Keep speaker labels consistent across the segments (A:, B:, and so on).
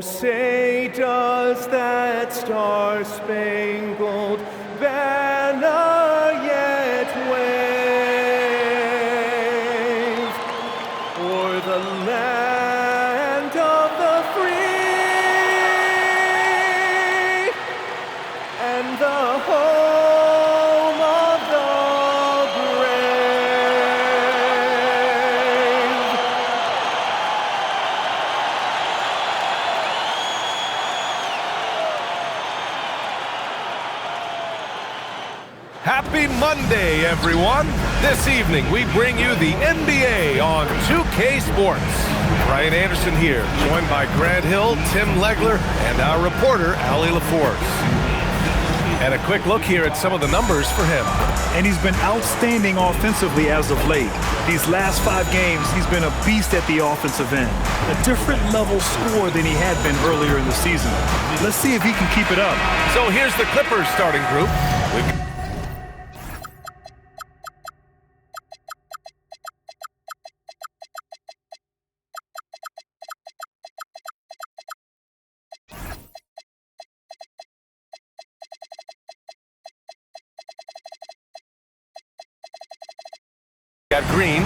A: say does that star-spangled banner yet wave o'er the land of the free and the home of the brave.
B: Happy Monday, everyone. This evening, we bring you the NBA on 2K Sports. Ryan Anderson here, joined by Grant Hill, Tim Legler, and our reporter, Allie LaForce. And a quick look here at some of the numbers for him.
C: And he's been outstanding offensively as of late. These last 5 games, he's been a beast at the offensive end. A different level score than he had been earlier in the season. Let's see if he can keep it up.
B: So here's the Clippers starting group. Got Green,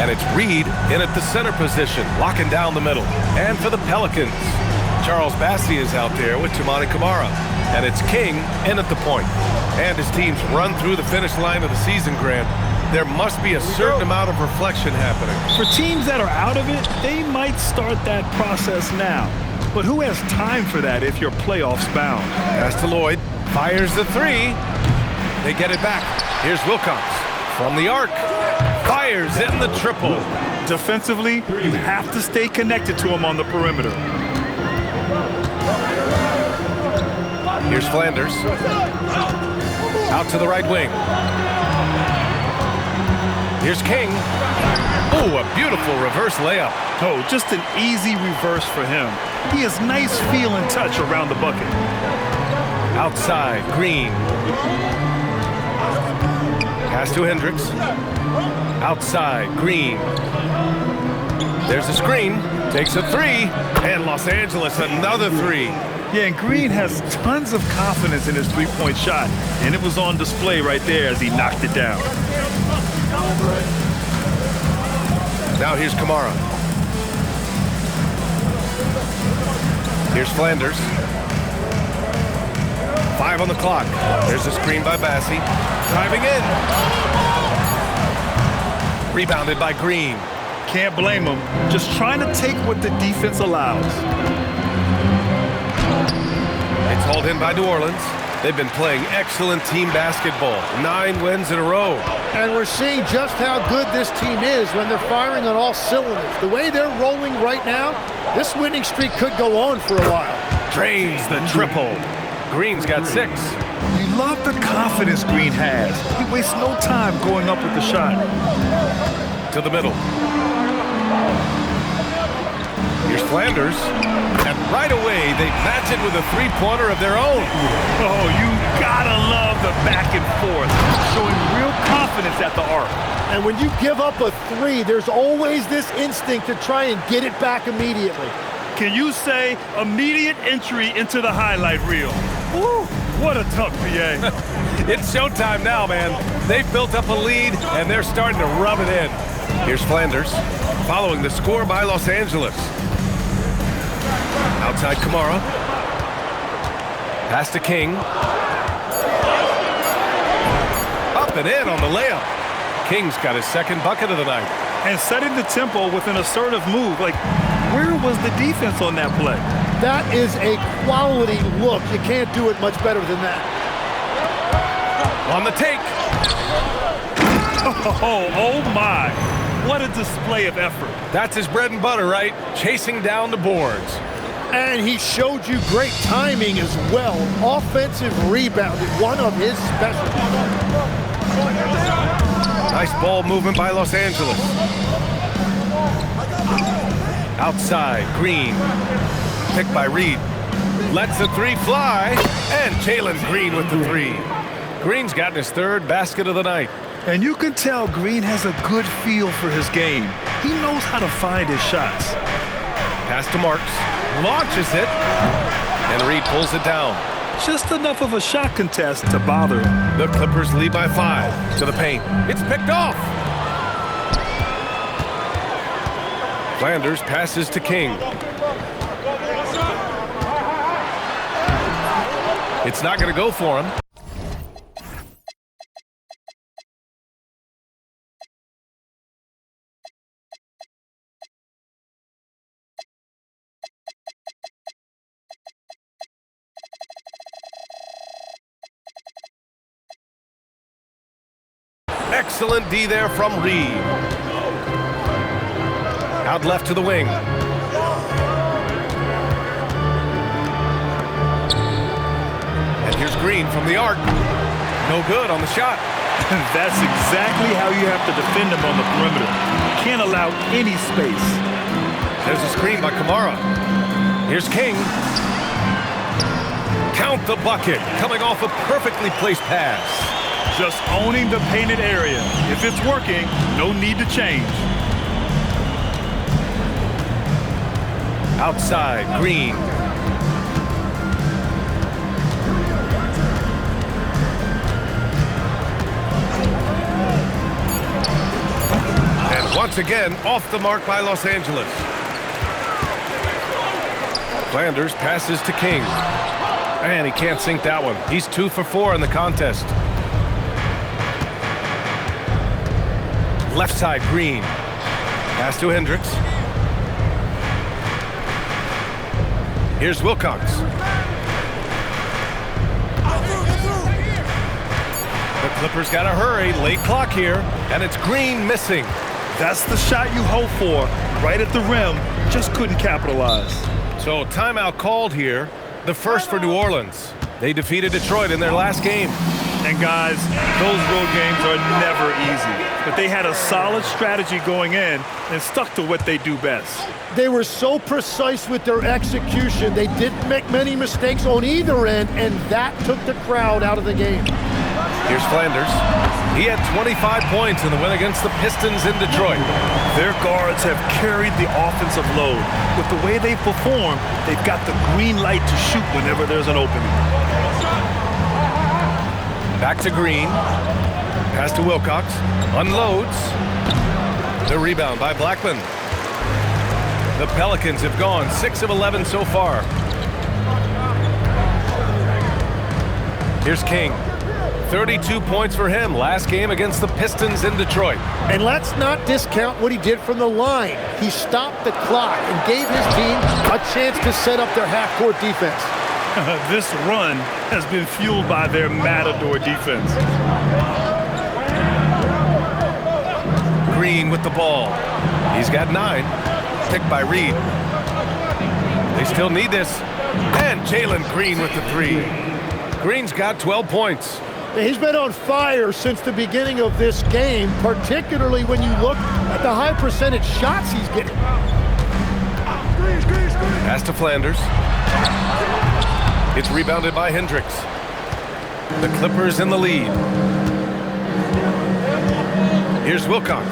B: and it's Reed in at the center position, locking down the middle. And for the Pelicans, Charles Bassey is out there with Toumani Camara. And it's King in at the point. And his teams run through the finish line of the season, Grant. There must be a certain amount of reflection happening.
C: For teams that are out of it, they might start that process now. But who has time for that if you're playoffs bound?
B: Pass to Lloyd, fires the 3. They get it back. Here's Wilcox from the arc. Fires in the triple.
C: Defensively, you have to stay connected to him on the perimeter.
B: Here's Flanders. Out to the right wing. Here's King. Oh, a beautiful reverse layup.
C: Oh, just an easy reverse for him. He has nice feel and touch around the bucket.
B: Outside, Green. Pass to Hendricks. Outside, Green. There's a screen. Takes a 3. And Los Angeles another 3.
C: Yeah, and Green has tons of confidence in his three-point shot. And it was on display right there as he knocked it down.
B: Now here's Camara. Here's Flanders. 5 on the clock. There's a screen by Bassey. Driving in. Rebounded by Green.
C: Can't blame him. Just trying to take what the defense allows.
B: It's hauled in by New Orleans. They've been playing excellent team basketball. 9 wins in a row.
D: And we're seeing just how good this team is when they're firing on all cylinders. The way they're rolling right now, this winning streak could go on for a while.
B: Drains the triple. Green's got 6.
C: You love the confidence Green has. He wastes no time going up with the shot.
B: To the middle. Here's Flanders. And right away, they match it with a 3-pointer of their own.
C: Oh, you gotta love the back and forth. Showing real confidence at the arc.
D: And when you give up a 3, there's always this instinct to try and get it back immediately.
C: Can you say immediate entry into the highlight reel? Woo, what a tough PA.
B: It's showtime now, man. They've built up a lead, and they're starting to rub it in. Here's Flanders, following the score by Los Angeles. Outside Camara. Pass to King. Up and in on the layup. King's got his second bucket of the night.
C: And setting the tempo with an assertive move. Like, where was the defense on that play?
D: That is a quality look. You can't do it much better than that.
B: On the take.
C: Oh my. What a display of effort.
B: That's his bread and butter, right? Chasing down the boards.
D: And he showed you great timing as well. Offensive rebound is one of his specialties.
B: Nice ball movement by Los Angeles. Outside, Green. Picked by Reed. Lets the 3 fly. And Jalen Green with the 3. Green's gotten his 3rd basket of the night.
C: And you can tell Green has a good feel for his game. He knows how to find his shots.
B: Pass to Marks. launches it, and Reed pulls it down.
C: Just enough of a shot contest to bother him.
B: The Clippers lead by 5 to the paint. It's picked off. Flanders passes to King. It's not going to go for him. Excellent D there from Reed. Out left to the wing. And here's Green from the arc. No good on the shot.
C: That's exactly how you have to defend him on the perimeter. Can't allow any space.
B: There's a screen by Kamara. Here's King. Count the bucket. Coming off a perfectly placed pass.
C: Just owning the painted area. If it's working, no need to change.
B: Outside, Green. And once again, off the mark by Los Angeles. Flanders passes to King. And he can't sink that one. He's 2 for 4 in the contest. Left side, Green. Pass to Hendricks. Here's Wilcox. The Clippers got to hurry. Late clock here. And it's Green missing.
C: That's the shot you hope for. Right at the rim. Just couldn't capitalize.
B: So timeout called here. The first for New Orleans. They defeated Detroit in their last game.
C: And guys, those road games are never easy. But they had a solid strategy going in and stuck to what they do best.
D: They were so precise with their execution. They didn't make many mistakes on either end, and that took the crowd out of the game.
B: Here's Flanders. He had 25 points in the win against the Pistons in Detroit.
C: Their guards have carried the offensive load. With the way they've performed, they've got the green light to shoot whenever there's an opening.
B: Back to Green. Pass to Wilcox. Unloads. The rebound by Blackman. The Pelicans have gone 6 of 11 so far. Here's King. 32 points for him last game against the Pistons in Detroit.
D: And let's not discount what he did from the line. He stopped the clock and gave his team a chance to set up their half-court defense.
C: This run has been fueled by their matador defense.
B: Green with the ball. He's got 9. Picked by Reed. They still need this. And Jalen Green with the 3. Green's got 12 points.
D: He's been on fire since the beginning of this game, particularly when you look at the high percentage shots he's getting.
B: Pass to Flanders. It's rebounded by Hendricks. The Clippers in the lead. Here's Wilcox.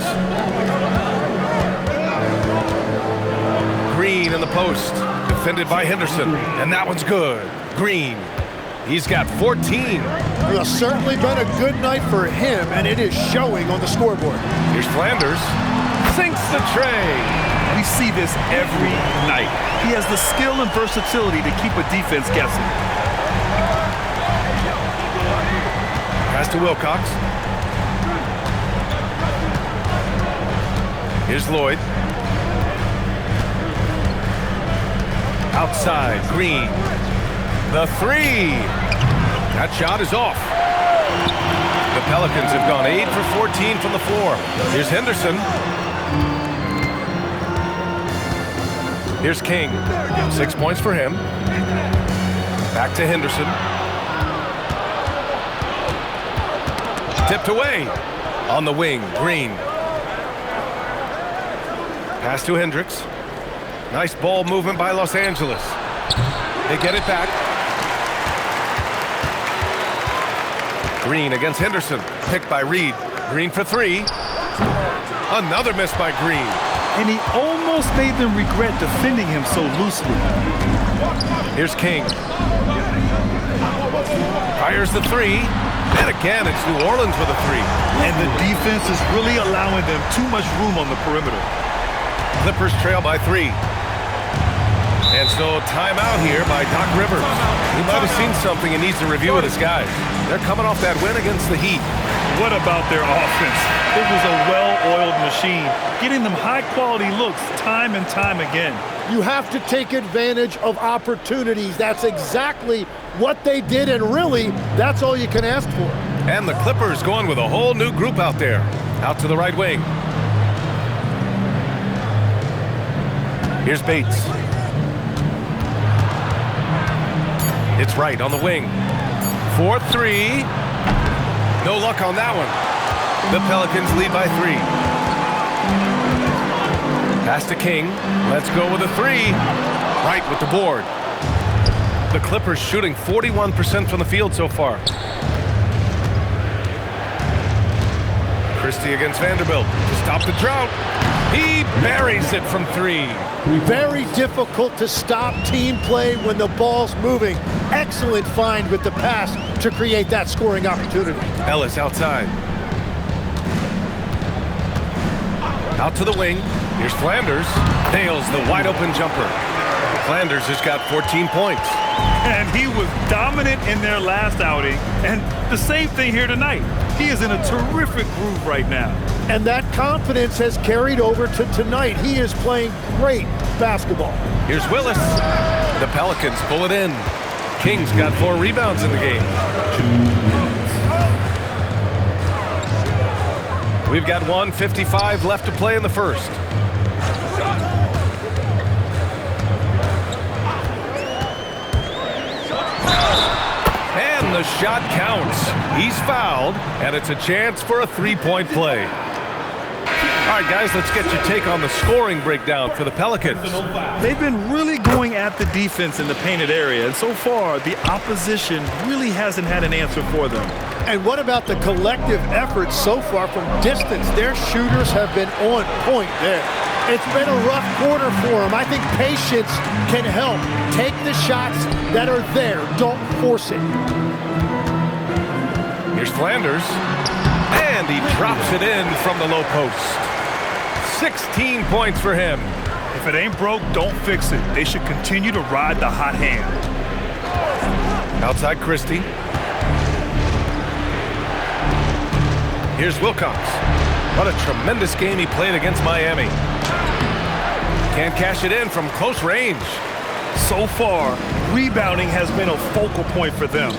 B: Green in the post. Defended by Henderson. And that one's good. Green. He's got 14.
D: Well, certainly been a good night for him, and it is showing on the scoreboard.
B: Here's Flanders. Sinks the tray.
C: We see this every night. He has the skill and versatility to keep a defense guessing.
B: Pass to Wilcox. Here's Lloyd. Outside, Green. The 3. That shot is off. The Pelicans have gone 8 for 14 from the floor. Here's Henderson. Here's King. 6 points for him. Back to Henderson. Tipped away. On the wing, Green. Pass to Hendricks. Nice ball movement by Los Angeles. They get it back. Green against Henderson. Picked by Reed. Green for 3. Another miss by Green.
C: And he almost almost made them regret defending him so loosely.
B: Here's King. Fires the three. And again, it's New Orleans with a three.
C: And the defense is really allowing them too much room on the perimeter.
B: Clippers trail by 3. And so timeout here by Doc Rivers. He might have seen something and needs to review with his guys. They're coming off that win against the Heat.
C: What about their offense? It was a well-oiled machine, getting them high-quality looks time and time again.
D: You have to take advantage of opportunities. That's exactly what they did, and really, that's all you can ask for.
B: And the Clippers going with a whole new group out there. Out to the right wing. Here's Bates. It's right on the wing. 4-3. No luck on that one. The Pelicans lead by 3. Pass to King. Let's go with a 3. Right with the board. The Clippers shooting 41% from the field so far. Christie against Vanderbilt to stop the drought. He buries it from 3.
D: Very difficult to stop team play when the ball's moving. Excellent find with the pass to create that scoring opportunity.
B: Ellis outside. Out to the wing. Here's Flanders. Nails the wide open jumper. Flanders has got 14 points.
C: And he was dominant in their last outing. And the same thing here tonight. He is in a terrific groove right now.
D: And that confidence has carried over to tonight. He is playing great basketball.
B: Here's Willis. The Pelicans pull it in. King's got 4 rebounds in the game. We've got 1:55 left to play in the first. And the shot counts. He's fouled, and it's a chance for a 3-point play. All right, guys, let's get your take on the scoring breakdown for the Pelicans.
C: They've been really going at the defense in the painted area, and so far, the opposition really hasn't had an answer for them.
D: And what about the collective effort so far from distance? Their shooters have been on point there. It's been a rough quarter for them. I think patience can help. Take the shots that are there. Don't force it.
B: Here's Flanders. And he drops it in from the low post. 16 points for him.
C: If it ain't broke, don't fix it. They should continue to ride the hot hand.
B: Outside Christie. Here's Wilcox. What a tremendous game he played against Miami. Can't cash it in from close range.
C: So far, rebounding has been a focal point for them.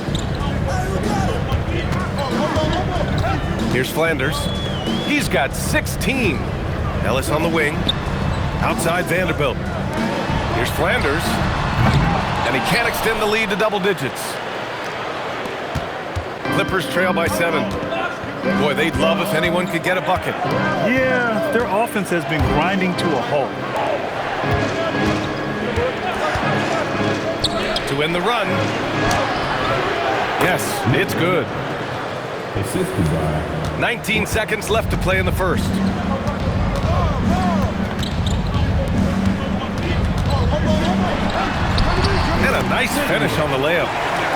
B: Here's Flanders. He's got 16. Ellis on the wing. Outside Vanderbilt. Here's Flanders. And he can't extend the lead to double digits. Clippers trail by 7. Boy, they'd love if anyone could get a bucket.
C: Yeah, their offense has been grinding to a halt.
B: To win the run. Yes, it's good. 19 seconds left to play in the first. And a nice finish on the layup.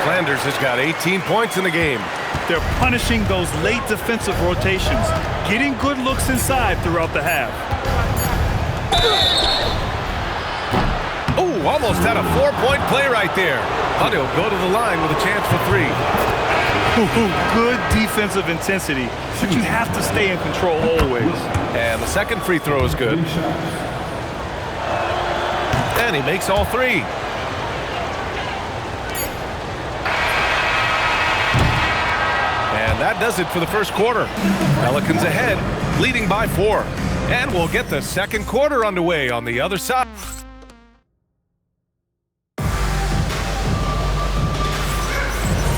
B: Flanders has got 18 points in the game.
C: They're punishing those late defensive rotations, getting good looks inside throughout the half.
B: Oh, almost had a 4-point play right there. But he'll go to the line with a chance for 3.
C: Good defensive intensity, but you have to stay in control always.
B: And the second free throw is good. And he makes all 3. And that does it for the first quarter. Pelicans ahead, leading by 4. And we'll get the second quarter underway on the other side.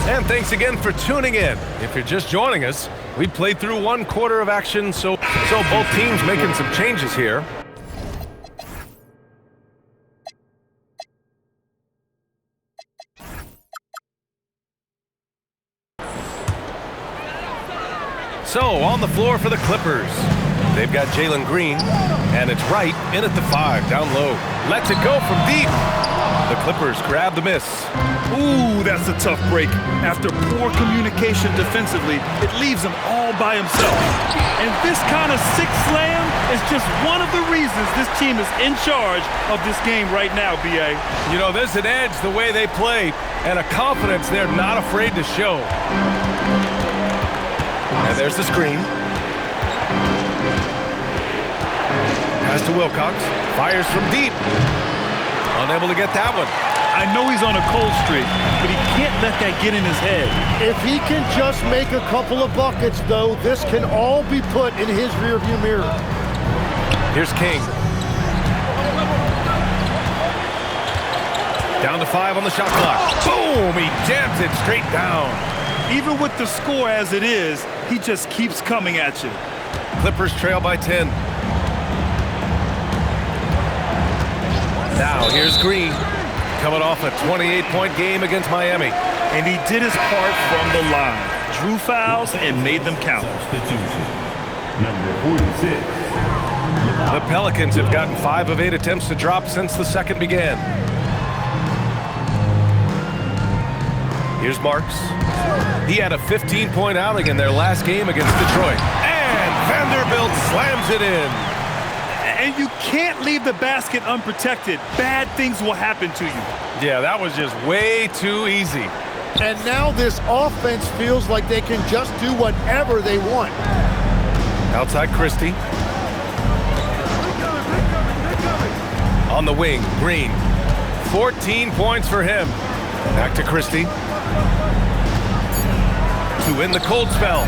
B: And thanks again for tuning in. If you're just joining us, we played through 1 quarter of action, so both teams making some changes here. So on the floor for the Clippers, They've got Jalen Green, and it's right in at the 5, down low. Lets it go from deep. The Clippers grab the miss.
C: Ooh, that's a tough break. After poor communication defensively, it leaves him all by himself. And this kind of six slam is just one of the reasons this team is in charge of this game right now, B.A.
B: You know, there's an edge the way they play and a confidence they're not afraid to show. And there's the screen. Pass to Wilcox. Fires from deep. Unable to get that one.
C: I know he's on a cold streak, but he can't let that get in his head.
D: If he can just make a couple of buckets, though, this can all be put in his rearview mirror.
B: Here's King. Down to 5 on the shot clock. Boom! He jams it straight down.
C: Even with the score as it is, he just keeps coming at you.
B: Clippers trail by 10. Now here's Green, coming off a 28-point game against Miami.
C: And he did his part from the line. Drew fouls and made them count.
E: Number 46.
B: The Pelicans have gotten 5 of 8 attempts to drop since the second began. Here's Marks. He had a 15-point outing in their last game against Detroit. And Vanderbilt slams it in.
C: And you can't leave the basket unprotected. Bad things will happen to you.
B: Yeah, that was just way too easy.
D: And now this offense feels like they can just do whatever they want.
B: Outside Christie. On the wing, Green. 14 points for him. Back to Christie. To win the cold spell.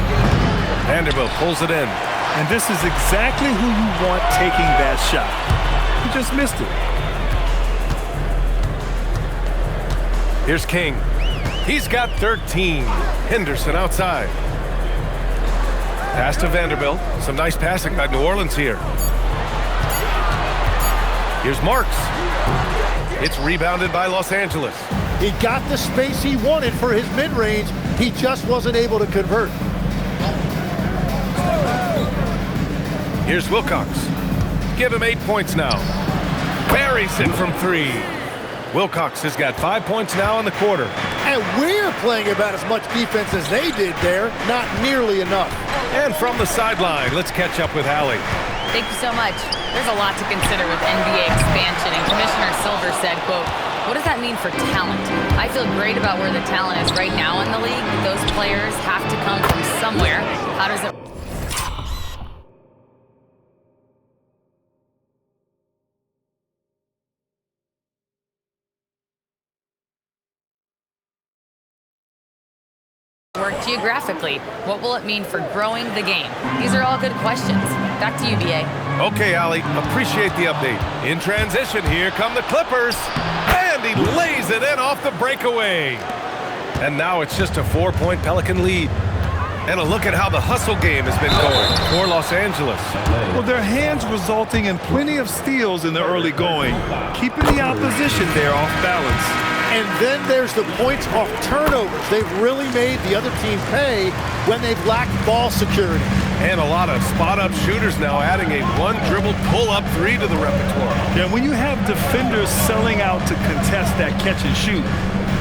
B: Vanderbilt pulls it in.
C: And this is exactly who you want taking that shot. He just missed it.
B: Here's King. He's got 13. Henderson outside. Pass to Vanderbilt. Some nice passing by New Orleans here. Here's Marks. It's rebounded by Los Angeles.
D: He got the space he wanted for his mid-range. He just wasn't able to convert.
B: Here's Wilcox. Give him 8 points now. Buries it from 3. Wilcox has got 5 points now in the quarter.
D: And we're playing about as much defense as they did there. Not nearly enough.
B: And from the sideline, let's catch up with Allie.
F: Thank you so much. There's a lot to consider with NBA expansion, and Commissioner Silver said, quote, "What does that mean for talent? I feel great about where the talent is right now in the league, but those players have to come from somewhere. How does it work geographically? What will it mean for growing the game?" These are all good questions. Back to you, BA.
B: Okay, Allie, appreciate the update. In transition, here come the Clippers. And he lays it in off the breakaway. And now it's just a 4-point Pelican lead. And a look at how the hustle game has been going for Los Angeles.
C: Well, their hands resulting in plenty of steals in the early going, keeping the opposition there off balance.
D: And then there's the points off turnovers. They've really made the other team pay when they've lacked ball security.
B: And a lot of spot-up shooters now, adding a one-dribble pull-up 3 to the repertoire.
C: And when you have defenders selling out to contest that catch and shoot,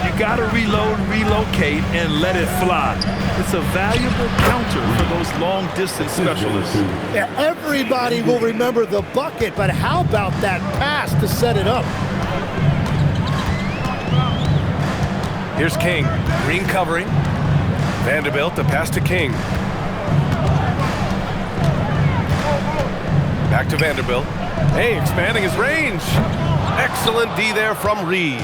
C: you got to reload, relocate, and let it fly. It's a valuable counter for those long-distance specialists.
D: Yeah, everybody will remember the bucket, but how about that pass to set it up?
B: Here's King. Green covering. Vanderbilt, the pass to King. Back to Vanderbilt. Hey, expanding his range. Excellent D there from Reed.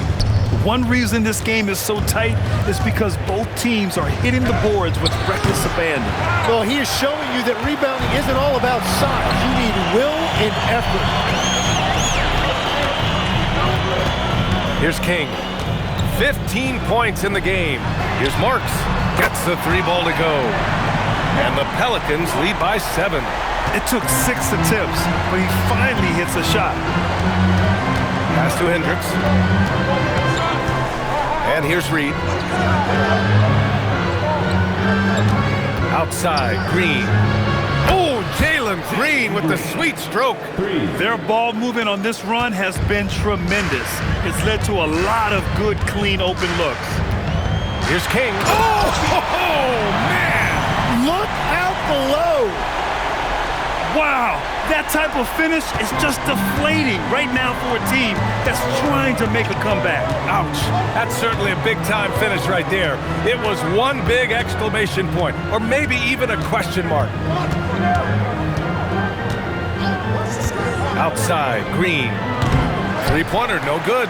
C: One reason this game is so tight is because both teams are hitting the boards with reckless abandon.
D: Well, he is showing you that rebounding isn't all about size. You need will and effort.
B: Here's King. 15 points in the game. Here's Marks. Gets the 3-ball to go. And the Pelicans lead by 7.
C: It took 6 attempts, but he finally hits a shot.
B: Pass to Hendricks. And here's Reed. Outside, Green. Oh, Jalen Jalen Green with the sweet stroke.
C: Their ball movement on this run has been tremendous. It's led to a lot of good, clean, open looks.
B: Here's King. Oh, man!
D: Look out below.
C: Wow, that type of finish is just deflating right now for a team that's trying to make a comeback.
B: Ouch. That's certainly a big-time finish right there. It was one big exclamation point, or maybe even a question mark. Outside, Green. Three-pointer, no good.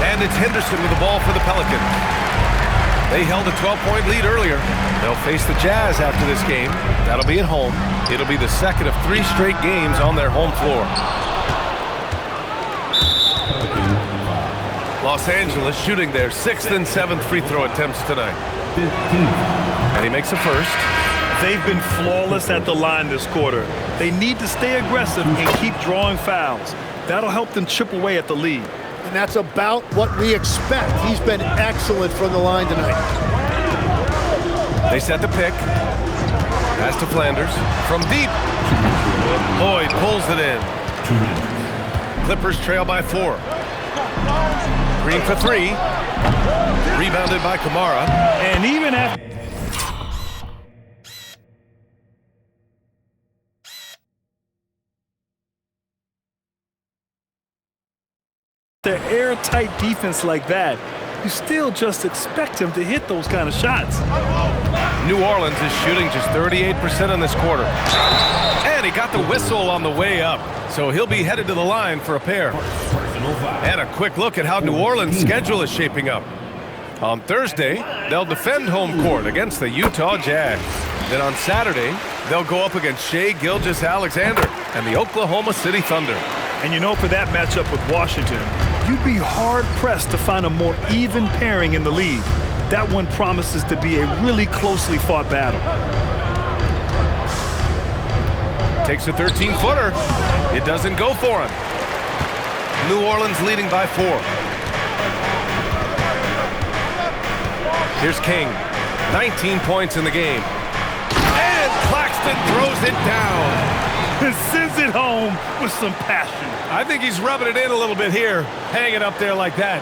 B: And it's Henderson with the ball for the Pelicans. They held a 12-point lead earlier. They'll face the Jazz after this game. That'll be at home. It'll be the second of 3 straight games on their home floor. Los Angeles shooting their 6th and 7th free throw attempts tonight. And he makes a first.
C: They've been flawless at the line this quarter. They need to stay aggressive and keep drawing fouls. That'll help them chip away at the lead.
D: And that's about what we expect. He's been excellent from the line tonight.
B: They set the pick. Pass to Flanders. From deep. Lloyd pulls it in. Clippers trail by 4. Green for 3. Rebounded by Kamara.
C: And even after their airtight defense like that, you still just expect him to hit those kind of shots.
B: New Orleans is shooting just 38% in this quarter. And he got the whistle on the way up, so he'll be headed to the line for a pair. And a quick look at how New Orleans' schedule is shaping up. On Thursday, they'll defend home court against the Utah Jazz. Then on Saturday, they'll go up against Shai Gilgeous-Alexander and the Oklahoma City Thunder.
C: And you know, for that matchup with Washington, you'd be hard-pressed to find a more even pairing in the league. That one promises to be a really closely fought battle.
B: Takes a 13-footer. It doesn't go for him. New Orleans leading by 4. Here's King. 19 points in the game. And Claxton throws it down.
C: Sends it home with some passion.
B: I think he's rubbing it in a little bit here, hanging up there like that.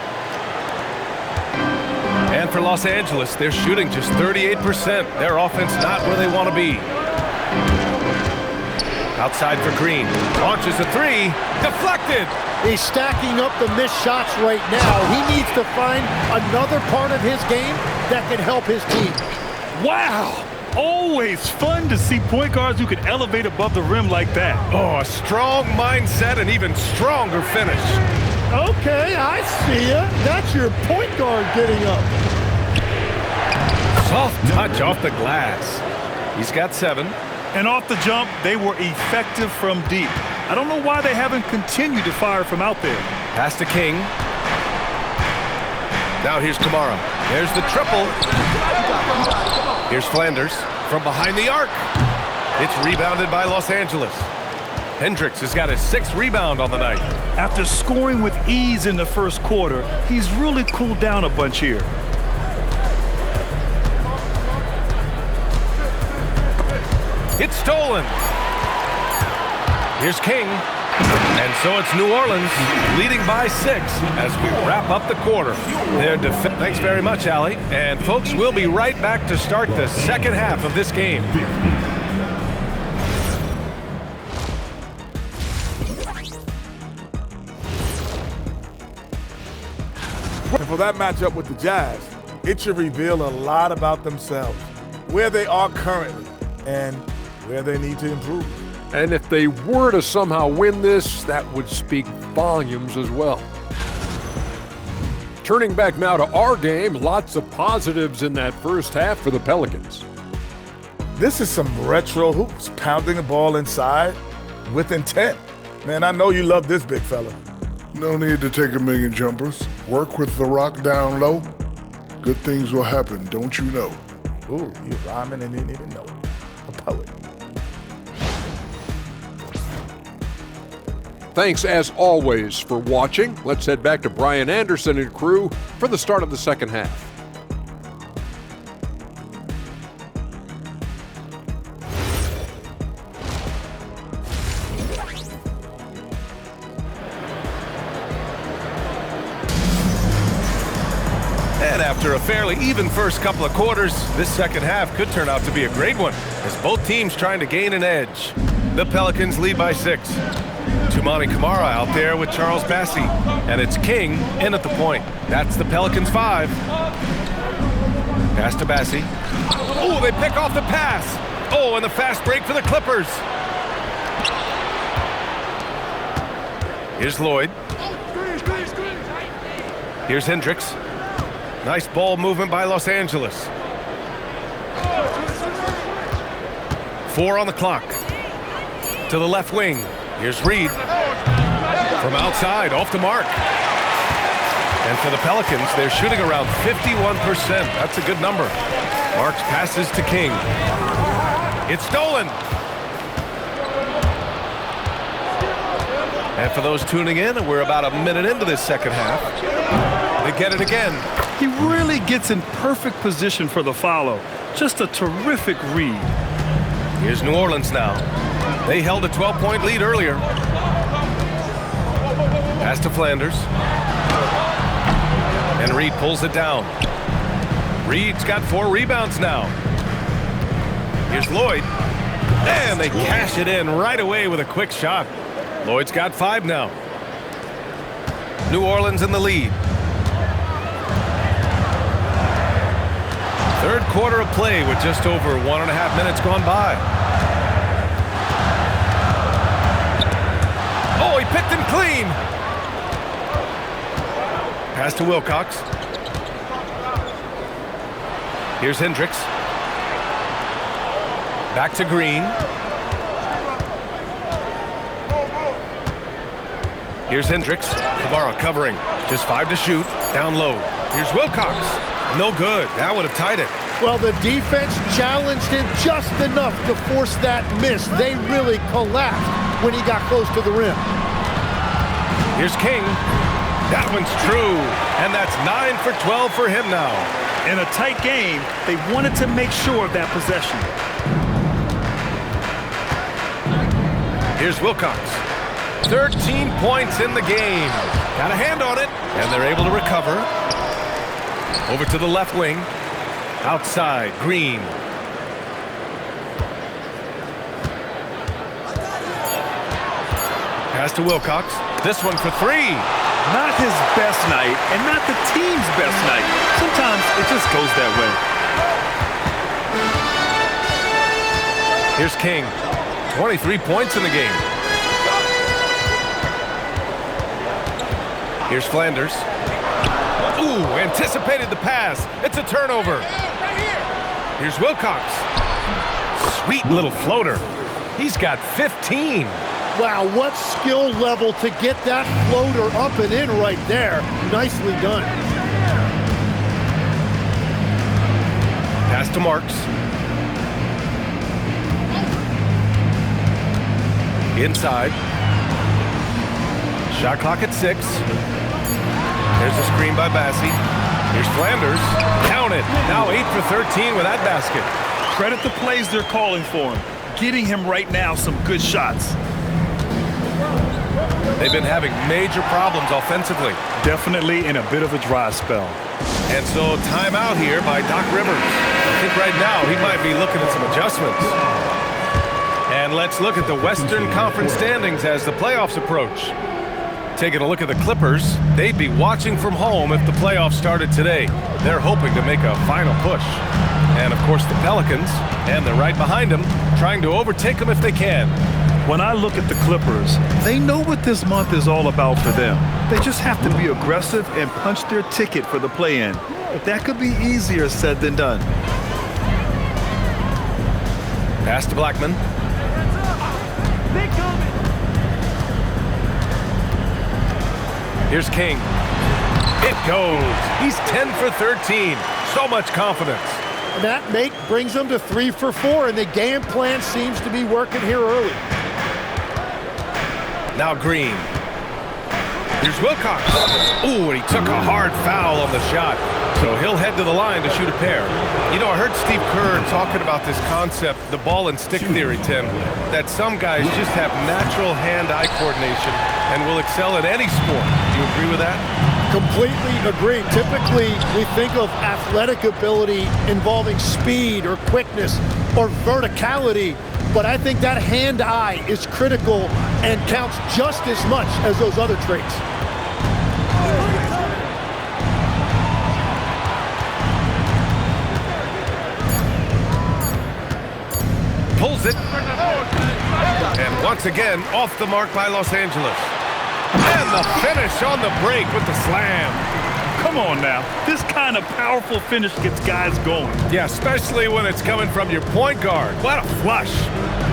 B: And for Los Angeles, they're shooting just 38%. Their offense not where they want to be. Outside for Green. Launches a 3. Deflected.
D: He's stacking up the missed shots right now. He needs to find another part of his game that can help his team.
C: Wow! Always fun to see point guards who can elevate above the rim like that.
B: Oh, a strong mindset and even stronger finish.
D: Okay, I see ya. That's your point guard getting up.
B: Soft touch off the glass. He's got 7.
C: And off the jump, they were effective from deep. I don't know why they haven't continued to fire from out there.
B: Pass to King. Now here's Kamara. There's the triple. Here's Flanders from behind the arc. It's rebounded by Los Angeles. Hendricks has got his 6th rebound on the night.
C: After scoring with ease in the first quarter, he's really cooled down a bunch here.
B: It's stolen. Here's King. And so it's New Orleans leading by 6 as we wrap up the quarter. Thanks very much, Allie. And folks, we'll be right back to start the second half of this game.
G: And for that matchup with the Jazz, it should reveal a lot about themselves, where they are currently, and where they need to improve.
H: And if they were to somehow win this, that would speak volumes as well. Turning back now to our game, lots of positives in that first half for the Pelicans.
G: This is some retro hoops, pounding the ball inside with intent. Man, I know you love this big fella.
I: No need to take a million jumpers. Work with the rock down low. Good things will happen, don't you know?
G: Ooh, you rhyming and didn't even know it. A poet.
H: Thanks, as always, for watching. Let's head back to Brian Anderson and crew for the start of the second half.
B: And after a fairly even first couple of quarters, this second half could turn out to be a great one, as both teams trying to gain an edge. The Pelicans lead by 6. Tumani Kamara out there with Charles Bassey, and it's King in at the point. That's the Pelicans 5. Pass to Bassey. Oh, they pick off the pass. Oh, and the fast break for the Clippers. Here's Lloyd. Here's Hendricks. Nice ball movement by Los Angeles. 4 on the clock. To the left wing. Here's Reed. From outside, off the mark. And for the Pelicans, they're shooting around 51%. That's a good number. Marks passes to King. It's stolen. And for those tuning in, we're about a minute into this second half. They get it again.
C: He really gets in perfect position for the follow. Just a terrific read.
B: Here's New Orleans now. They held a 12-point lead earlier. Pass to Flanders. And Reed pulls it down. Reed's got 4 rebounds now. Here's Lloyd. And they cash it in right away with a quick shot. Lloyd's got 5 now. New Orleans in the lead. Third quarter of play with just over 1.5 minutes gone by. Oh, he picked him clean. Pass to Wilcox. Here's Hendricks. Back to Green. Here's Hendricks. Kamara covering. Just 5 to shoot. Down low. Here's Wilcox. No good. That would have tied it.
D: Well, the defense challenged him just enough to force that miss. They really collapsed when he got close to the rim.
B: Here's King. That one's true. And that's 9 for 12 for him now.
C: In a tight game, they wanted to make sure of that possession.
B: Here's Wilcox. 13 points in the game. Got a hand on it, and they're able to recover. Over to the left wing. Outside, Green. Pass to Wilcox. This one for 3.
C: Not his best night, and not the team's best night. Sometimes it just goes that way.
B: Here's King. 23 points in the game. Here's Flanders. Ooh, anticipated the pass. It's a turnover. Here's Wilcox. Sweet little floater. He's got 15.
D: Wow, what skill level to get that floater up and in right there. Nicely done.
B: Pass to Marks. Inside. Shot clock at 6. There's a screen by Bassey. Here's Flanders. Count it. Now 8 for 13 with that basket.
C: Credit the plays they're calling for him. Getting him right now some good shots.
B: They've been having major problems offensively.
C: Definitely in a bit of a dry spell.
B: And so timeout here by Doc Rivers. I think right now he might be looking at some adjustments. And let's look at the Western Conference standings as the playoffs approach. Taking a look at the Clippers, they'd be watching from home if the playoffs started today. They're hoping to make a final push. And of course the Pelicans, and they're right behind them, trying to overtake them if they can.
C: When I look at the Clippers, they know what this month is all about for them. They just have to be aggressive and punch their ticket for the play-in. But that could be easier said than done.
B: Pass to Blackman. Here's King. It goes. He's 10 for 13. So much confidence.
D: And that brings them to 3 for 4, and the game plan seems to be working here early.
B: Now Green. Here's Wilcox. Ooh, and he took a hard foul on the shot. So he'll head to the line to shoot a pair. You know, I heard Steve Kerr talking about this concept, the ball and stick theory, Tim, that some guys just have natural hand-eye coordination and will excel at any sport. Do you agree with that?
D: Completely agree. Typically, we think of athletic ability involving speed or quickness or verticality, but I think that hand-eye is critical and counts just as much as those other traits.
B: Pulls it. And once again, off the mark by Los Angeles. And the finish on the break with the slam.
C: Come on now. This kind of powerful finish gets guys going.
B: Yeah, especially when it's coming from your point guard. What a flush.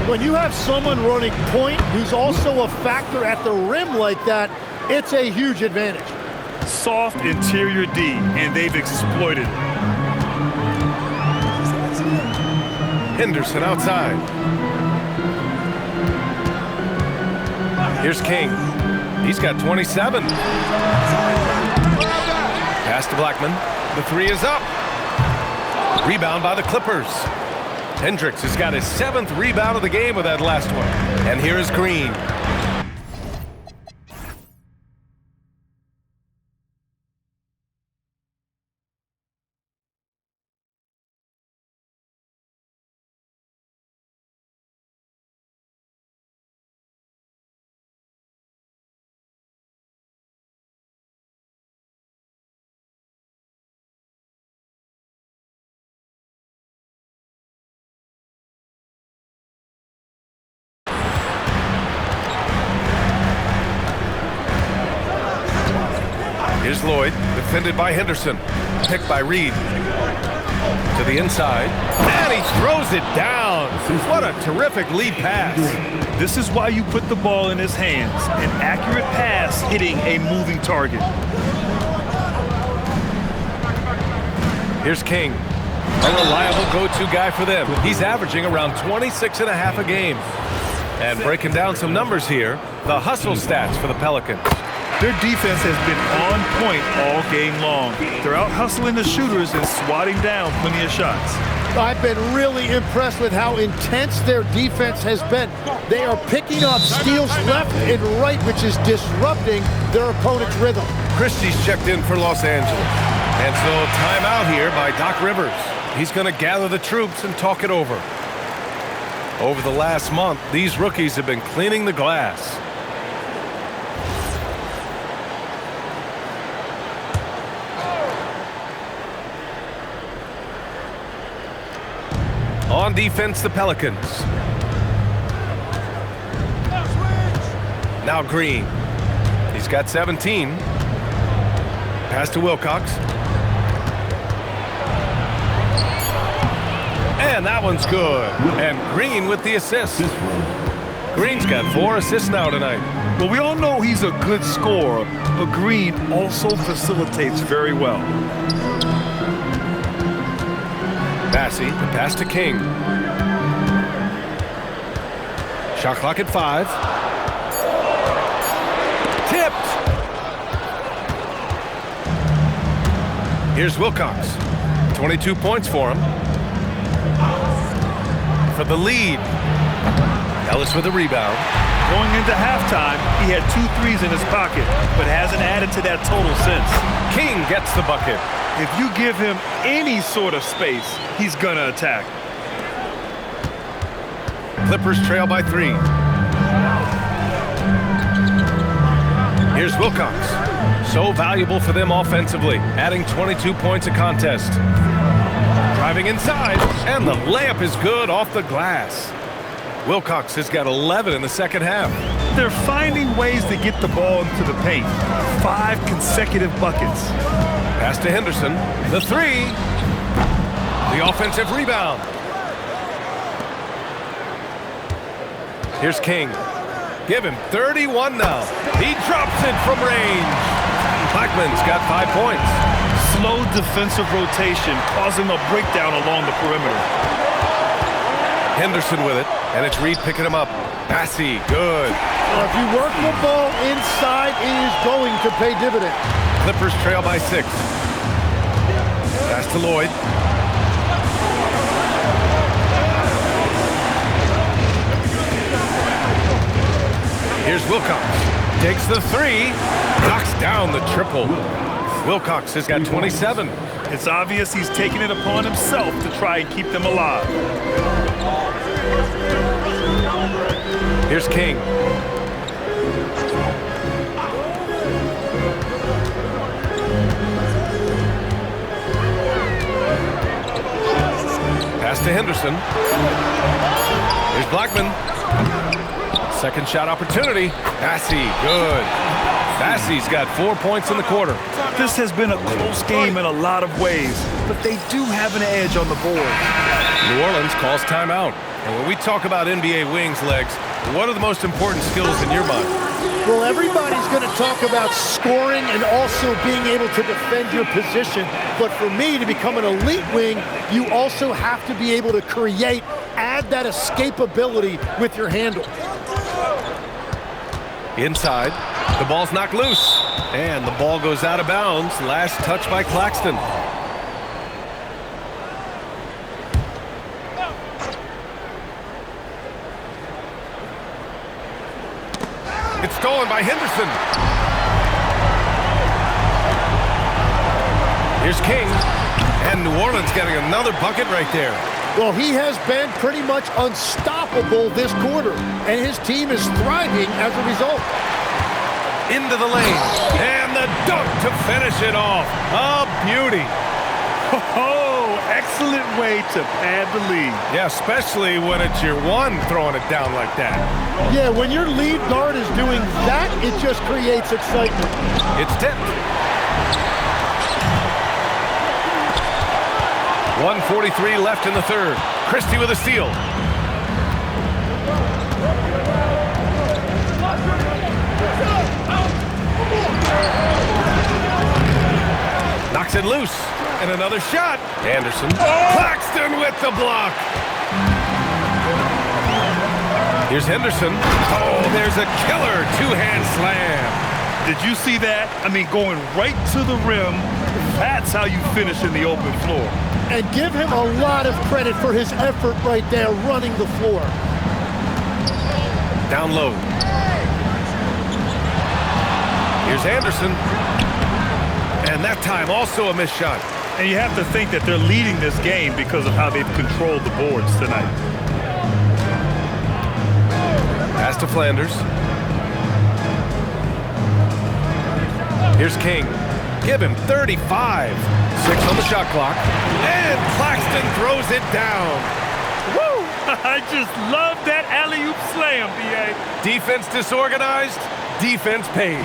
D: When you have someone running point who's also a factor at the rim like that, it's a huge advantage.
C: Soft interior D, and they've exploited it.
B: Henderson outside. Here's King. He's got 27. Pass to Blackman. The three is up. Rebound by the Clippers. Hendricks has got his 7th rebound of the game with that last one. And here is Green. Here's Lloyd, defended by Henderson. Picked by Reed. To the inside. And he throws it down. What a terrific lead pass.
C: This is why you put the ball in his hands. An accurate pass hitting a moving target.
B: Here's King. A reliable go-to guy for them. He's averaging around 26 and a half a game. And breaking down some numbers here, the hustle stats for the Pelicans.
C: Their defense has been on point all game long. They're out hustling the shooters and swatting down plenty of shots.
D: I've been really impressed with how intense their defense has been. They are picking up steals left and right, which is disrupting their opponent's rhythm.
B: Christie's checked in for Los Angeles. And so timeout here by Doc Rivers. He's going to gather the troops and talk it over. Over the last month, these rookies have been cleaning the glass. On defense, the Pelicans. Now Green. He's got 17. Pass to Wilcox. And that one's good. And Green with the assist. Green's got 4 assists now tonight.
C: Well, we all know he's a good scorer, but Green also facilitates very well.
B: Bassey, the pass to King. Shot clock at 5. Tipped. Here's Wilcox. 22 points for him. For the lead. Ellis with a rebound.
C: Going into halftime, he had 2 threes in his pocket, but hasn't added to that total since.
B: King gets the bucket.
C: If you give him any sort of space, he's gonna attack.
B: Clippers trail by 3. Here's Wilcox. So valuable for them offensively, adding 22 points a contest. Driving inside, and the layup is good off the glass. Wilcox has got 11 in the second half.
C: They're finding ways to get the ball into the paint. 5 consecutive buckets.
B: Pass to Henderson. The 3. The offensive rebound. Here's King. Give him 31 now. He drops it from range. Blackman's got 5 points.
C: Slow defensive rotation causing a breakdown along the perimeter.
B: Henderson with it, and it's Reed picking him up. Bassey, good.
D: Well, if you work the ball inside, it is going to pay dividends.
B: Clippers trail by 6. Pass to Lloyd. Here's Wilcox. Takes the three. Knocks down the triple. Wilcox has got 27.
C: It's obvious he's taking it upon himself to try and keep them alive.
B: Here's King. Pass to Henderson. Here's Blackman. Second shot opportunity. Bassey, good. Bassey's got 4 points in the quarter.
C: This has been a close game in a lot of ways, but they do have an edge on the board.
B: New Orleans calls timeout. And when we talk about NBA wings, Legs, what are the most important skills in your mind?
D: Well, everybody's going to talk about scoring and also being able to defend your position. But for me, to become an elite wing, you also have to be able to create, add that escapability with your handle.
B: Inside, the ball's knocked loose. And the ball goes out of bounds. Last touch by Claxton. It's stolen by Henderson. Here's King. And New Orleans getting another bucket right there.
D: Well, he has been pretty much unstoppable this quarter, and his team is thriving as a result.
B: Into the lane. And the dunk to finish it off. A beauty.
C: Oh, excellent way to pad the lead.
B: Yeah, especially when it's your one throwing it down like that.
D: Yeah, when your lead guard is doing that, it just creates excitement.
B: It's tipped. 1:43 left in the third. Christie with a steal. Knocks it loose. And another shot. Anderson. Claxton with the block. Here's Henderson. Oh, there's a killer two-hand slam.
C: Did you see that? I mean, going right to the rim. That's how you finish in the open floor.
D: And give him a lot of credit for his effort right there running the floor.
B: Down low. Here's Anderson. And that time also a missed shot.
C: And you have to think that they're leading this game because of how they've controlled the boards tonight.
B: Pass to Flanders. Here's King. Give him 35. 6 on the shot clock. And Claxton throws it down.
C: Woo! I just love that alley-oop slam, B.A.
B: Defense disorganized. Defense pays.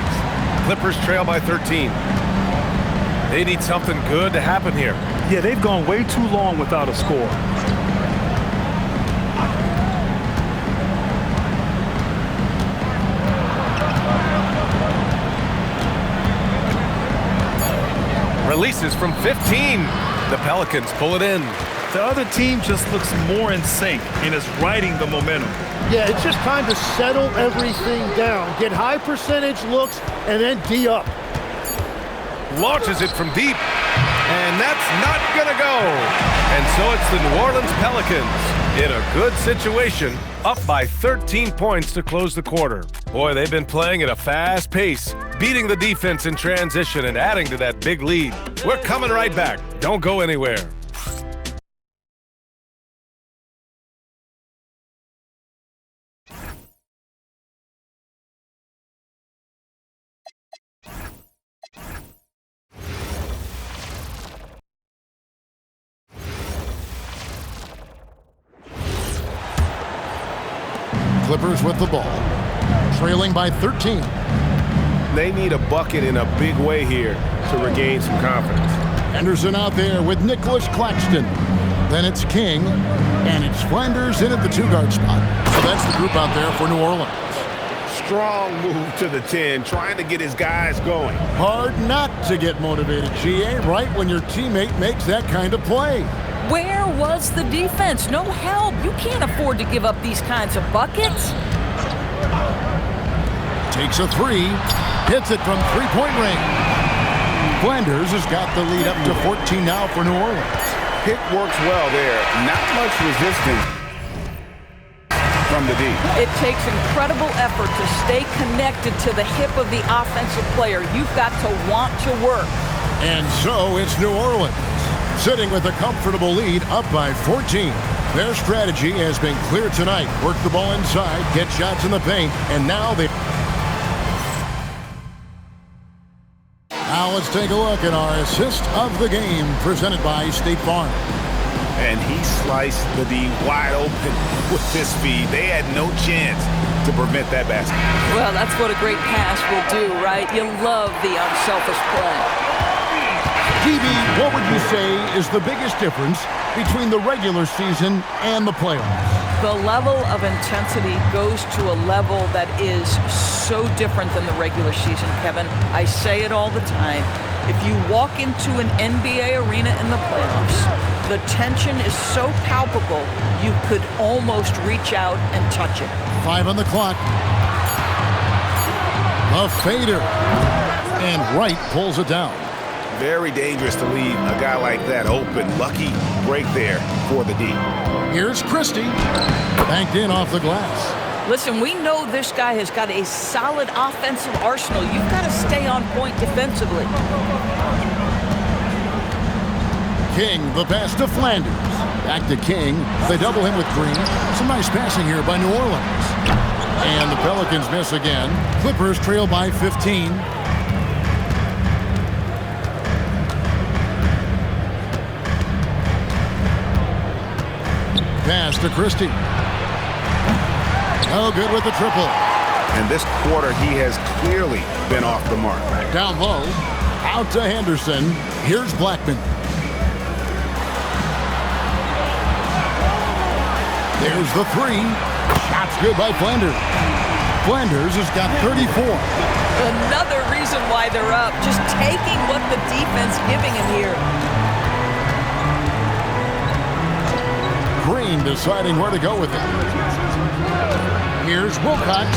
B: Clippers trail by 13. They need something good to happen here.
C: Yeah, they've gone way too long without a score.
B: Releases from 15. The Pelicans pull it in.
C: The other team just looks more in sync and is riding the momentum.
D: Yeah, it's just time to settle everything down. Get high percentage looks and then D up.
B: Launches it from deep. And that's not gonna go. And so it's the New Orleans Pelicans in a good situation, up by 13 points to close the quarter. Boy, they've been playing at a fast pace, beating the defense in transition and adding to that big lead. We're coming right back. Don't go anywhere.
J: Clippers with the ball, trailing by 13.
A: They need a bucket in a big way here to regain some confidence.
J: Henderson out there with Nicholas Claxton. Then it's King, and it's Flanders in at the two-guard spot. So that's the group out there for New Orleans.
A: Strong move to the 10, trying to get his guys going.
J: Hard not to get motivated, GA, right when your teammate makes that kind of play.
K: Where was the defense? No help. You can't afford to give up these kinds of buckets.
J: Takes a three, hits it from three-point range. Flanders has got the lead up to 14 now for New Orleans.
A: Pick works well there. Not much resistance from the D.
K: It takes incredible effort to stay connected to the hip of the offensive player. You've got to want to work.
J: And so it's New Orleans, sitting with a comfortable lead, up by 14. Their strategy has been clear tonight. Work the ball inside, get shots in the paint, and now they... Now let's take a look at our assist of the game, presented by State Farm.
A: And he sliced the D wide open with his speed. They had no chance to prevent that basket.
K: Well, that's what a great pass will do, right? You love the unselfish play.
J: DB, what would you say is the biggest difference between the regular season and the playoffs?
K: The level of intensity goes to a level that is so different than the regular season, Kevin. I say it all the time. If you walk into an NBA arena in the playoffs, the tension is so palpable, you could almost reach out and touch it. 5 on the clock. A fader. And Wright pulls it down.
A: Very dangerous to leave a guy like that open. Lucky break there for the D.
J: Here's Christie. Banked in off the glass.
K: Listen, we know this guy has got a solid offensive arsenal. You've got to stay on point defensively.
J: King, the pass to Flanders. Back to King. They double him with Green. Some nice passing here by New Orleans. And the Pelicans miss again. Clippers trail by 15. Pass to Christie. Oh, good with the triple.
A: And this quarter, he has clearly been off the mark.
J: Down low. Out to Henderson. Here's Blackman. There's the three. Shot's good by Flanders. Flanders has got 34.
K: Another reason why they're up. Just taking what the defense giving him here.
J: Green deciding where to go with it. Here's Wilcox.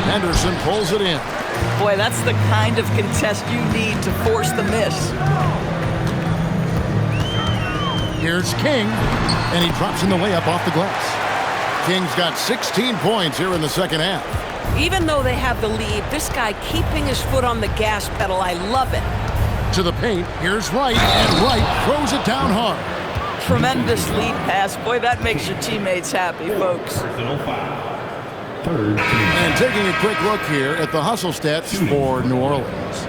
J: Henderson pulls it in.
K: Boy, that's the kind of contest you need to force the miss.
J: Here's King, and he drops in the layup off the glass. King's got 16 points here in the second half.
K: Even though they have the lead, this guy keeping his foot on the gas pedal, I love it.
J: To the paint, here's Wright, and Wright throws it down hard.
K: Tremendous lead pass. Boy, that makes your teammates happy, folks.
J: And taking a quick look here at the hustle stats for New Orleans.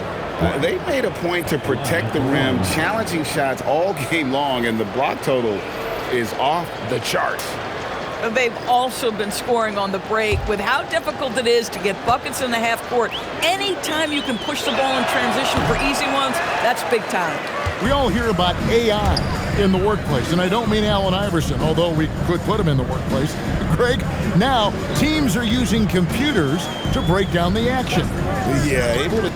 A: They made a point to protect the rim, challenging shots all game long, and the block total is off the charts.
K: They've also been scoring on the break. With how difficult it is to get buckets in the half court, anytime you can push the ball in transition for easy ones, that's big time.
J: We all hear about AI in the workplace, and I don't mean Allen Iverson, although we could put him in the workplace. Greg, now teams are using computers to break down the action.
A: Yeah, able to...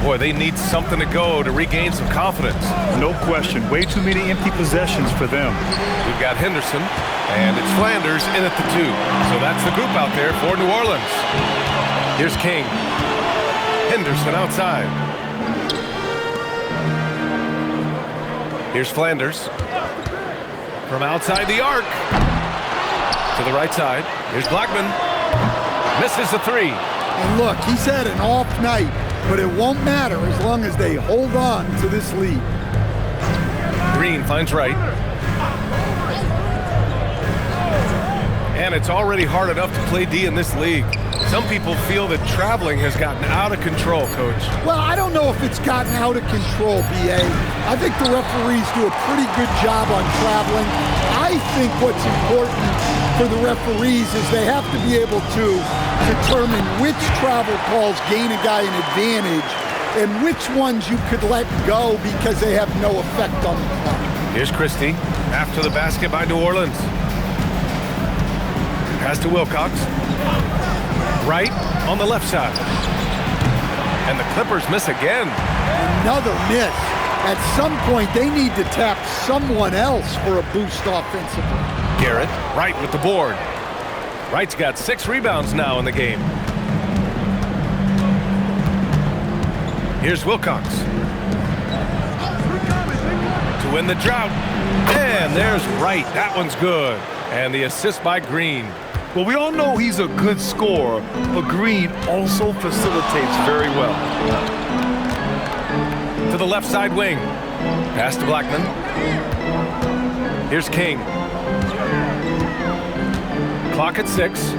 B: Boy, they need something to go to regain some confidence.
C: No question. Way too many empty possessions for them.
B: We've got Henderson, and it's Flanders in at the 2. So that's the group out there for New Orleans. Here's King. Henderson outside. Here's Flanders. From outside the arc. To the right side. Here's Blackman. Misses the 3.
D: And look, he's had an off night, but it won't matter as long as they hold on to this lead.
B: Green finds Wright. And it's already hard enough to play D in this league. Some people feel that traveling has gotten out of control, Coach.
D: Well, I don't know if it's gotten out of control, B.A. I think the referees do a pretty good job on traveling. I think what's important for the referees is they have to be able to determine which travel calls gain a guy an advantage and which ones you could let go because they have no effect on the clock.
B: Here's Christie after the basket by New Orleans. Pass to Wilcox. Right on the left side. And the Clippers miss again.
D: Another miss. At some point, they need to tap someone else for a boost offensively.
B: Garrett, Wright with the board. Wright's got 6 rebounds now in the game. Here's Wilcox. To win the drought. And there's Wright. That one's good. And the assist by Green.
C: Well, we all know he's a good scorer, but Green also facilitates very well.
B: To the left side wing. Pass to Blackman. Here's King. Clock at 6.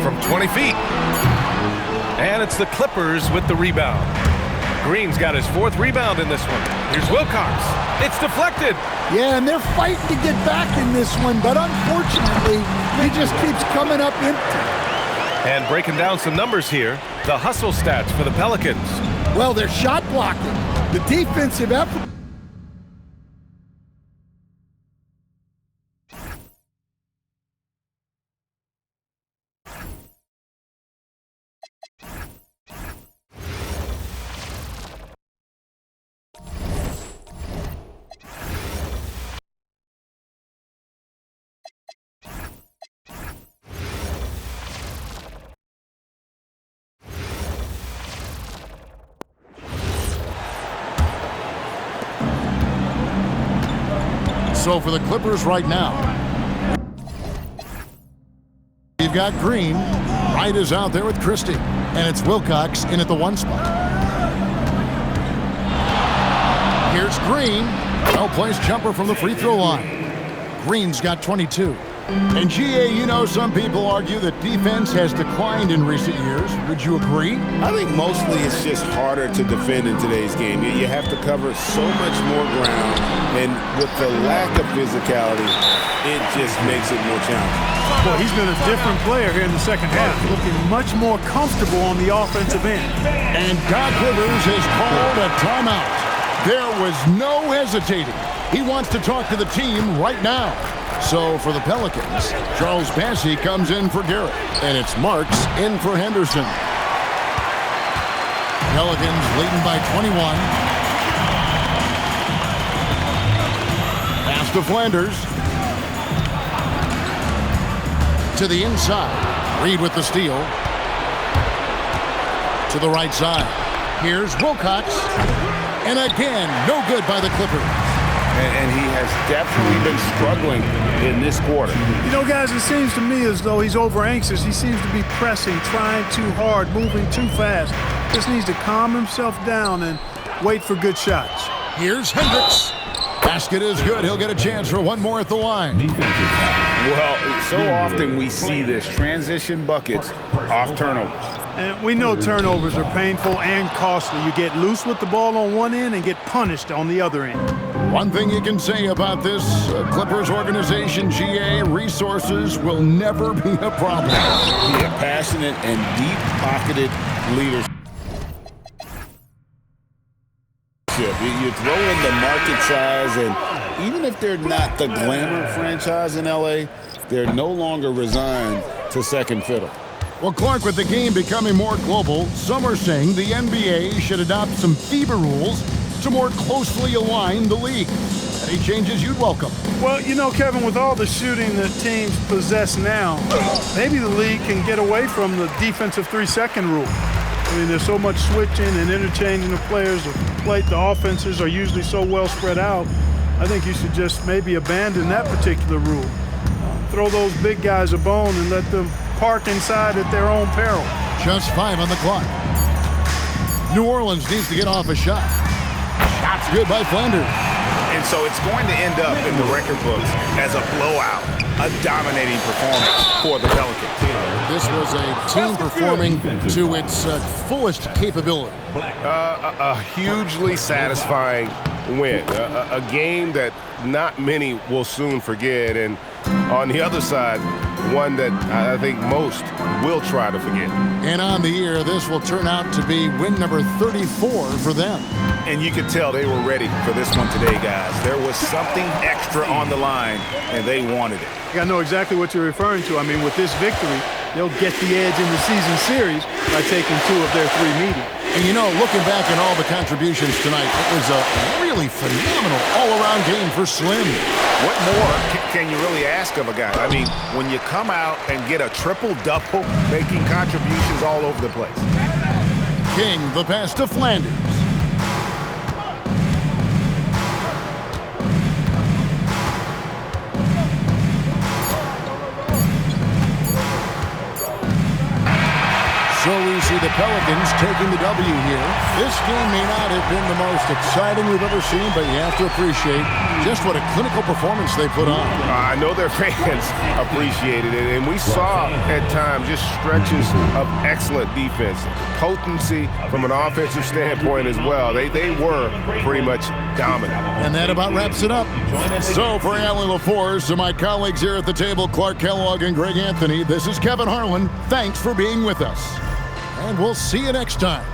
B: From 20 feet. And it's the Clippers with the rebound. Green's got his 4th rebound in this one. Here's Wilcox. It's deflected.
D: Yeah, and they're fighting to get back in this one, but unfortunately, he just keeps coming up empty.
B: And breaking down some numbers here, the hustle stats for the Pelicans.
D: Well, they're shot blocking. The defensive effort.
J: So for the Clippers right now, you've got Green. Wright is out there with Christie. And it's Wilcox in at the 1 spot. Here's Green. Well-placed jumper from the free throw line. Green's got 22. And GA, you know, some people argue that defense has declined in recent years. Would you agree?
A: I think mostly it's just harder to defend in today's game. You have to cover so much more ground, and with the lack of physicality, it just makes it more challenging.
C: Well, he's been a different player here in the second half, looking much more comfortable on the offensive end.
J: And Doc Rivers has called a timeout. There was no hesitating. He wants to talk to the team right now. So for the Pelicans, Charles Bassey comes in for Garrett. And it's Marks in for Henderson. Pelicans leading by 21. Pass to Flanders. To the inside. Reed with the steal. To the right side. Here's Wilcox. And again, no good by the Clippers.
A: And he has definitely been struggling in this quarter.
C: You know, guys, it seems to me as though he's over-anxious. He seems to be pressing, trying too hard, moving too fast. Just needs to calm himself down and wait for good shots.
J: Here's Hendricks. Basket is good. He'll get a chance for one more at the line.
A: Well, so often we see this transition buckets off turnovers.
C: And we know turnovers are painful and costly. You get loose with the ball on one end and get punished on the other end.
J: One thing you can say about this Clippers organization, GA, resources will never be a problem.
A: Be a passionate and deep-pocketed leadership. You throw in the market size, and even if they're not the glamour franchise in LA, they're no longer resigned to second fiddle.
J: Well, Clark, with the game becoming more global, some are saying the NBA should adopt some FIBA rules to more closely align the league. Any changes you'd welcome?
C: Well, you know, Kevin, with all the shooting that teams possess now, maybe the league can get away from the defensive 3-second rule. I mean, there's so much switching and interchanging of players. The offenses are usually so well spread out. I think you should just maybe abandon that particular rule. Throw those big guys a bone and let them park inside at their own peril.
J: Just 5 on the clock. New Orleans needs to get off a shot. Shot's good by Flanders.
A: And so it's going to end up in the record books as a blowout, a dominating performance for the Pelicans.
J: This was a team performing to its fullest capability.
L: A hugely satisfying win. A game that not many will soon forget. And on the other side, one that I think most will try to forget.
J: And on the year, this will turn out to be win number 34 for them.
A: And you could tell they were ready for this one today, guys. There was something extra on the line, and they wanted it.
D: I know exactly what you're referring to. I mean, with this victory, they'll get the edge in the season series by taking 2 of their 3 meetings.
J: And you know, looking back at all the contributions tonight, it was a really phenomenal all-around game for Slim.
A: What more can you really ask of a guy? I mean, when you come out and get a triple-double, making contributions all over the place.
J: King, the pass to Flanders. So we see the Pelicans taking the W here. This game may not have been the most exciting we've ever seen, but you have to appreciate just what a clinical performance they put on.
L: I know their fans appreciated it, and we saw at times just stretches of excellent defense, potency from an offensive standpoint as well. They were pretty much dominant.
J: And that about wraps it up. So for Allie LaForce and my colleagues here at the table, Clark Kellogg and Greg Anthony, this is Kevin Harlan. Thanks for being with us. And we'll see you next time.